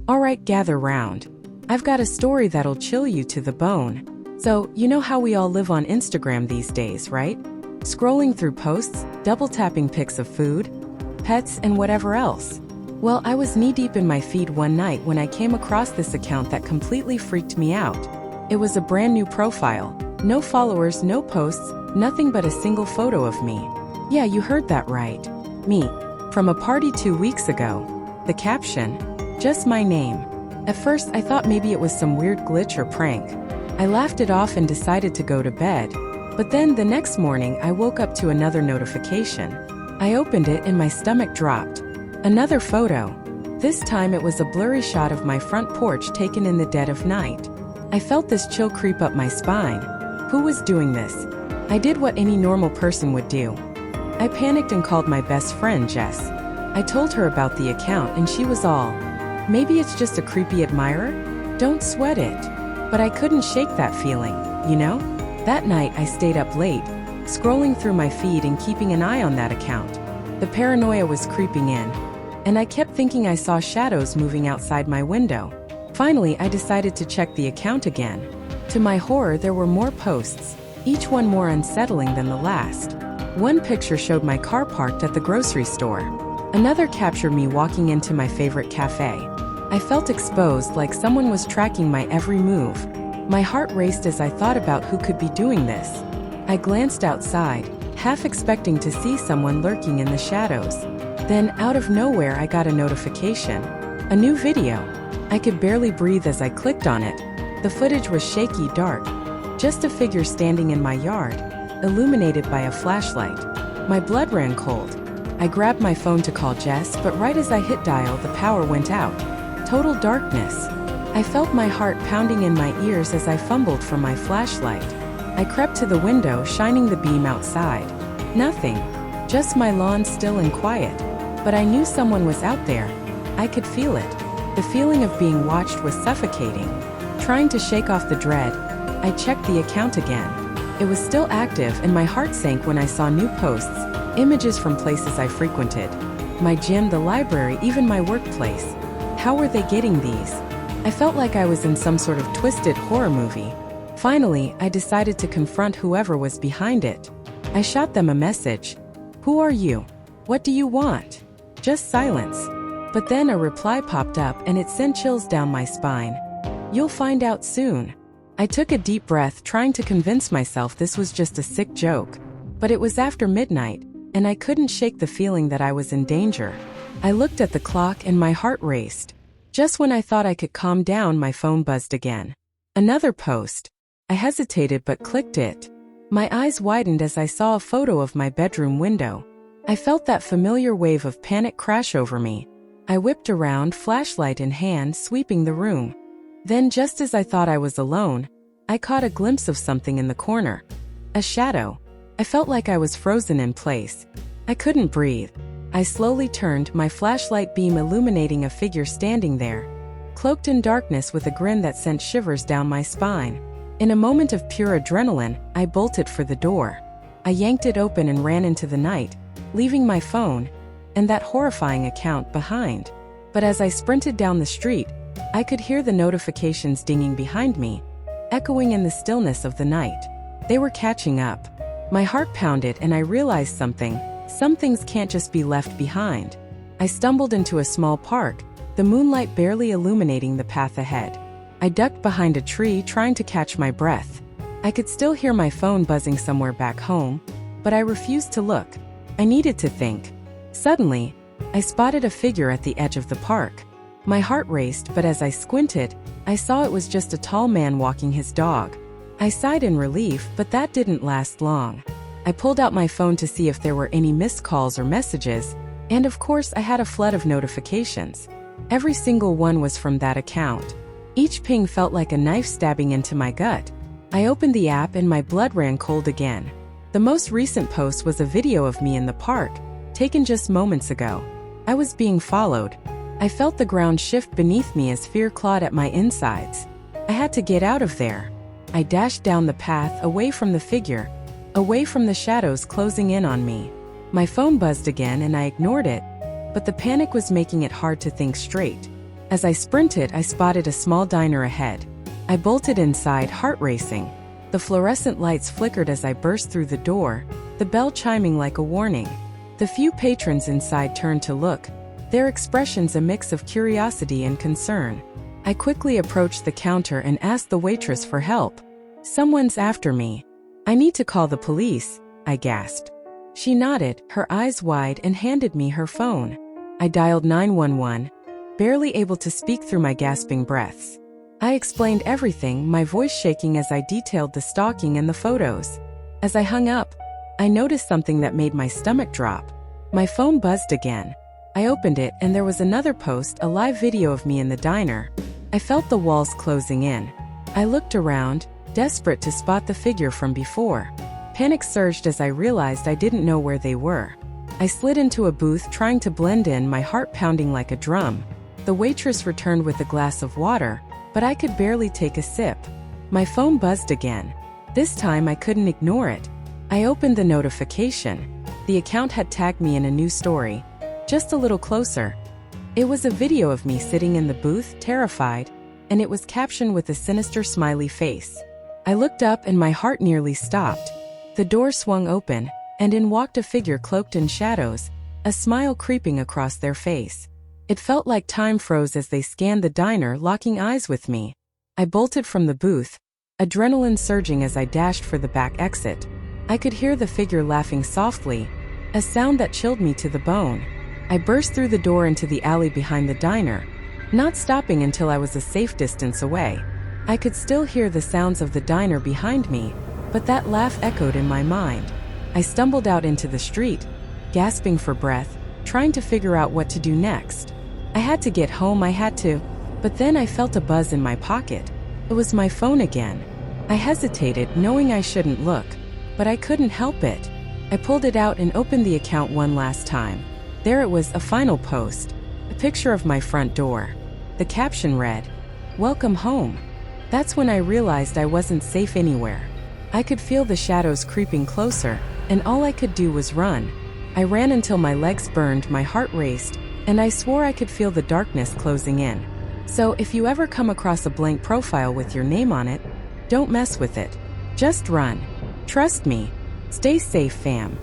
Alright, gather round. I've got a story that'll chill you to the bone. So, you know how we all live on Instagram these days, right? Scrolling through posts, double-tapping pics of food, pets, and whatever else. Well, I was knee-deep in my feed one night when I came across this account that completely freaked me out. It was a brand new profile. No followers, no posts, nothing but a single photo of me. Yeah, you heard that right. Me. From a party 2 weeks ago. The caption? Just my name. At first, I thought maybe it was some weird glitch or prank. I laughed it off and decided to go to bed. But then the next morning, I woke up to another notification. I opened it and my stomach dropped. Another photo. This time it was a blurry shot of my front porch taken in the dead of night. I felt this chill creep up my spine. Who was doing this? I did what any normal person would do. I panicked and called my best friend, Jess. I told her about the account and she was all, maybe it's just a creepy admirer? Don't sweat it. But I couldn't shake that feeling, you know? That night I stayed up late, scrolling through my feed and keeping an eye on that account. The paranoia was creeping in, and I kept thinking I saw shadows moving outside my window. Finally, I decided to check the account again. To my horror, there were more posts, each one more unsettling than the last. One picture showed my car parked at the grocery store. Another captured me walking into my favorite cafe. I felt exposed, like someone was tracking my every move. My heart raced as I thought about who could be doing this. I glanced outside, half expecting to see someone lurking in the shadows. Then, out of nowhere, I got a notification. A new video. I could barely breathe as I clicked on it. The footage was shaky, dark. Just a figure standing in my yard, illuminated by a flashlight. My blood ran cold. I grabbed my phone to call Jess, but right as I hit dial, the power went out. Total darkness. I felt my heart pounding in my ears as I fumbled for my flashlight. I crept to the window, shining the beam outside. Nothing. Just my lawn still and quiet. But I knew someone was out there. I could feel it. The feeling of being watched was suffocating. Trying to shake off the dread, I checked the account again. It was still active and my heart sank when I saw new posts, images from places I frequented. My gym, the library, even my workplace. How were they getting these? I felt like I was in some sort of twisted horror movie. Finally, I decided to confront whoever was behind it. I shot them a message. Who are you? What do you want? Just silence. But then a reply popped up and it sent chills down my spine. You'll find out soon. I took a deep breath, trying to convince myself this was just a sick joke. But it was after midnight, and I couldn't shake the feeling that I was in danger. I looked at the clock and my heart raced. Just when I thought I could calm down, my phone buzzed again. Another post. I hesitated but clicked it. My eyes widened as I saw a photo of my bedroom window. I felt that familiar wave of panic crash over me. I whipped around, flashlight in hand, sweeping the room. Then, just as I thought I was alone, I caught a glimpse of something in the corner. A shadow. I felt like I was frozen in place. I couldn't breathe. I slowly turned, my flashlight beam illuminating a figure standing there, cloaked in darkness with a grin that sent shivers down my spine. In a moment of pure adrenaline, I bolted for the door. I yanked it open and ran into the night, leaving my phone and that horrifying account behind. But as I sprinted down the street, I could hear the notifications dinging behind me, echoing in the stillness of the night. They were catching up. My heart pounded and I realized something. Some things can't just be left behind. I stumbled into a small park, the moonlight barely illuminating the path ahead. I ducked behind a tree, trying to catch my breath. I could still hear my phone buzzing somewhere back home, but I refused to look. I needed to think. Suddenly, I spotted a figure at the edge of the park. My heart raced, but as I squinted, I saw it was just a tall man walking his dog. I sighed in relief, but that didn't last long. I pulled out my phone to see if there were any missed calls or messages, and of course I had a flood of notifications. Every single one was from that account. Each ping felt like a knife stabbing into my gut. I opened the app and my blood ran cold again. The most recent post was a video of me in the park, taken just moments ago. I was being followed. I felt the ground shift beneath me as fear clawed at my insides. I had to get out of there. I dashed down the path, away from the figure, away from the shadows closing in on me. My phone buzzed again and I ignored it, but the panic was making it hard to think straight. As I sprinted, I spotted a small diner ahead. I bolted inside, heart racing. The fluorescent lights flickered as I burst through the door, the bell chiming like a warning. The few patrons inside turned to look, their expressions a mix of curiosity and concern. I quickly approached the counter and asked the waitress for help. "Someone's after me. I need to call the police," I gasped. She nodded, her eyes wide, and handed me her phone. I dialed 911, barely able to speak through my gasping breaths. I explained everything, my voice shaking as I detailed the stalking and the photos. As I hung up, I noticed something that made my stomach drop. My phone buzzed again. I opened it and there was another post, a live video of me in the diner. I felt the walls closing in. I looked around, desperate to spot the figure from before. Panic surged as I realized I didn't know where they were. I slid into a booth trying to blend in, my heart pounding like a drum. The waitress returned with a glass of water, but I could barely take a sip. My phone buzzed again. This time I couldn't ignore it. I opened the notification. The account had tagged me in a new story. Just a little closer. It was a video of me sitting in the booth, terrified, and it was captioned with a sinister smiley face. I looked up and my heart nearly stopped. The door swung open, and in walked a figure cloaked in shadows, a smile creeping across their face. It felt like time froze as they scanned the diner, locking eyes with me. I bolted from the booth, adrenaline surging as I dashed for the back exit. I could hear the figure laughing softly, a sound that chilled me to the bone. I burst through the door into the alley behind the diner, not stopping until I was a safe distance away. I could still hear the sounds of the diner behind me, but that laugh echoed in my mind. I stumbled out into the street, gasping for breath, trying to figure out what to do next. I had to get home, but then I felt a buzz in my pocket. It was my phone again. I hesitated, knowing I shouldn't look, but I couldn't help it. I pulled it out and opened the account one last time. There it was, a final post, a picture of my front door. The caption read, "Welcome home." That's when I realized I wasn't safe anywhere. I could feel the shadows creeping closer, and all I could do was run. I ran until my legs burned, my heart raced, and I swore I could feel the darkness closing in. So if you ever come across a blank profile with your name on it, don't mess with it. Just run. Trust me. Stay safe, fam.